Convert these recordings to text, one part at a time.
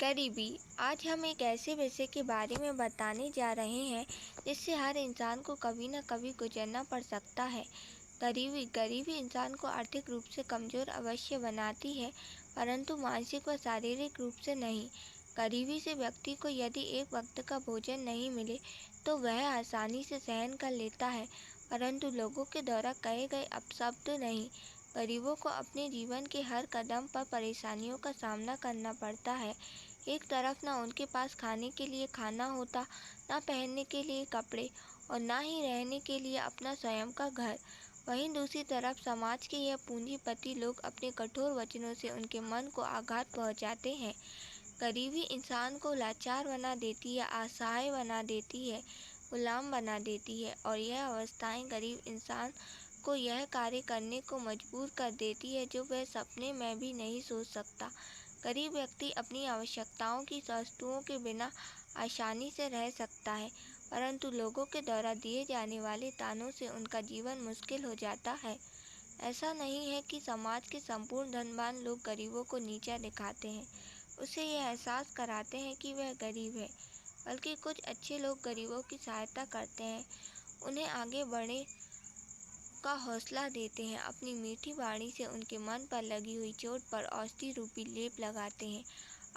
गरीबी। आज हम एक ऐसे विषय के बारे में बताने जा रहे हैं जिससे हर इंसान को कभी न कभी गुजरना पड़ सकता है। गरीबी गरीबी इंसान को आर्थिक रूप से कमज़ोर अवश्य बनाती है, परंतु मानसिक व शारीरिक रूप से नहीं। गरीबी से व्यक्ति को यदि एक वक्त का भोजन नहीं मिले तो वह आसानी से सहन कर लेता है, परंतु लोगों के द्वारा कहे गए अपशब्द नहीं। गरीबों को अपने जीवन के हर कदम पर परेशानियों का सामना करना पड़ता है। एक तरफ ना उनके पास खाने के लिए खाना होता, ना पहनने के लिए कपड़े और ना ही रहने के लिए अपना स्वयं का घर। वहीं दूसरी तरफ समाज के यह पूंजीपति लोग अपने कठोर वचनों से उनके मन को आघात पहुंचाते हैं। गरीबी इंसान को लाचार बना देती है, असहाय बना देती है, गुलाम बना देती है और यह अवस्थाएं गरीब इंसान को यह कार्य करने को मजबूर कर देती है जो वह सपने में भी नहीं सोच सकता। गरीब व्यक्ति अपनी आवश्यकताओं की वस्तुओं के बिना आसानी से रह सकता है, परंतु लोगों के द्वारा दिए जाने वाले तानों से उनका जीवन मुश्किल हो जाता है। ऐसा नहीं है कि समाज के संपूर्ण धनवान लोग गरीबों को नीचा दिखाते हैं, उसे यह एहसास कराते हैं कि वह गरीब है, बल्कि कुछ अच्छे लोग गरीबों की सहायता करते हैं, उन्हें आगे बढ़ने का हौसला देते हैं, अपनी मीठी वाणी से उनके मन पर लगी हुई चोट पर औषधि रूपी लेप लगाते हैं।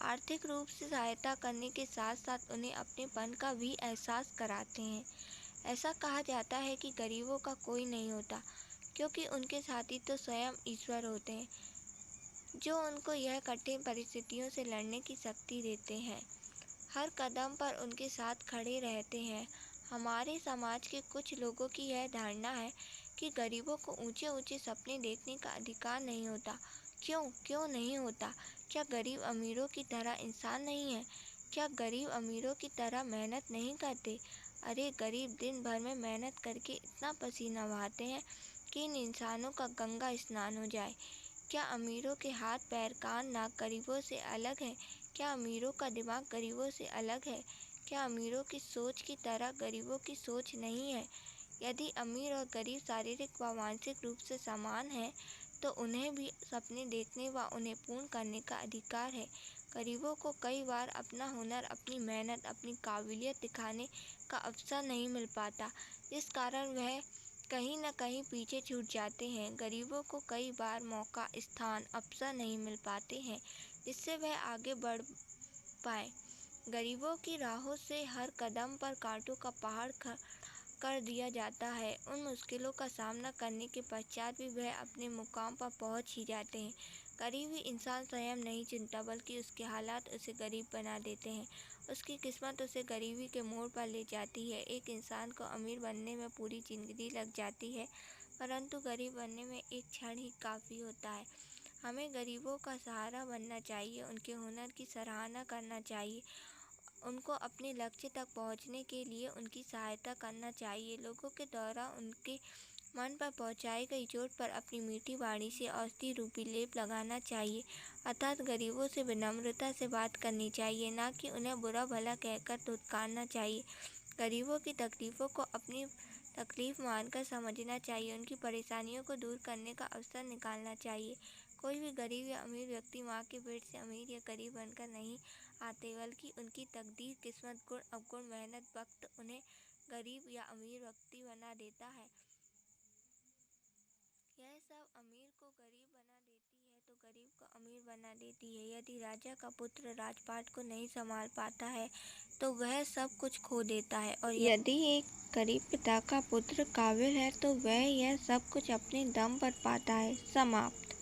आर्थिक रूप से सहायता करने के साथ साथ उन्हें अपनेपन का भी एहसास कराते हैं। ऐसा कहा जाता है कि गरीबों का कोई नहीं होता, क्योंकि उनके साथी तो स्वयं ईश्वर होते हैं, जो उनको यह कठिन परिस्थितियों से लड़ने की शक्ति देते हैं, हर कदम पर उनके साथ खड़े रहते हैं। हमारे समाज के कुछ लोगों की यह धारणा है कि गरीबों को ऊंचे ऊंचे सपने देखने का अधिकार नहीं होता। क्यों क्यों नहीं होता? क्या गरीब अमीरों की तरह इंसान नहीं है? क्या गरीब अमीरों की तरह मेहनत नहीं करते? अरे गरीब दिन भर में मेहनत करके इतना पसीना बहाते हैं कि इन इंसानों का गंगा स्नान हो जाए। क्या अमीरों के हाथ पैर कान नाक गरीबों से अलग है? क्या अमीरों का दिमाग गरीबों से अलग है? क्या अमीरों की सोच की तरह गरीबों की सोच नहीं है? यदि अमीर और गरीब शारीरिक व मानसिक रूप से समान हैं, तो उन्हें भी सपने देखने व उन्हें पूर्ण करने का अधिकार है। गरीबों को कई बार अपना हुनर, अपनी मेहनत, अपनी काबिलियत दिखाने का अवसर नहीं मिल पाता, जिस कारण वह कहीं न कहीं पीछे छूट जाते हैं। गरीबों को कई बार मौका, स्थान, अवसर नहीं मिल पाते हैं, जिससे वह आगे बढ़ पाए। गरीबों की राहों से हर कदम पर कांटों का पहाड़ कर दिया जाता है। उन मुश्किलों का सामना करने के पश्चात भी वह अपने मुकाम पर पहुंच ही जाते हैं। गरीबी इंसान स्वयं नहीं चुनता, बल्कि उसके हालात उसे गरीब बना देते हैं। उसकी किस्मत उसे गरीबी के मोड़ पर ले जाती है। एक इंसान को अमीर बनने में पूरी जिंदगी लग जाती है, परंतु गरीब बनने में एक क्षण ही काफ़ी होता है। हमें गरीबों का सहारा बनना चाहिए, उनके हुनर की सराहना करना चाहिए, उनको अपने लक्ष्य तक पहुंचने के लिए उनकी सहायता करना चाहिए। लोगों के द्वारा उनके मन पर पहुंचाई गई चोट पर अपनी मीठी वाणी से औषधि रूपी लेप लगाना चाहिए, अर्थात गरीबों से विनम्रता से बात करनी चाहिए, ना कि उन्हें बुरा भला कहकर धुतकारना चाहिए। गरीबों की तकलीफ़ों को अपनी तकलीफ़ मानकर समझना चाहिए, उनकी परेशानियों को दूर करने का अवसर निकालना चाहिए। कोई भी गरीब या अमीर व्यक्ति माँ के पेट से अमीर या गरीब बनकर नहीं आते, बल्कि उनकी तकदीर, किस्मत, गुण अवगुण, मेहनत, वक्त उन्हें गरीब या अमीर व्यक्ति बना देता है। यह सब अमीर को गरीब बना देती है तो गरीब को अमीर बना देती है। यदि राजा का पुत्र राजपाट को नहीं संभाल पाता है तो वह सब कुछ खो देता है, और यदि एक गरीब पिता का पुत्र काबिल है तो वह यह सब कुछ अपने दम पर पाता है। समाप्त।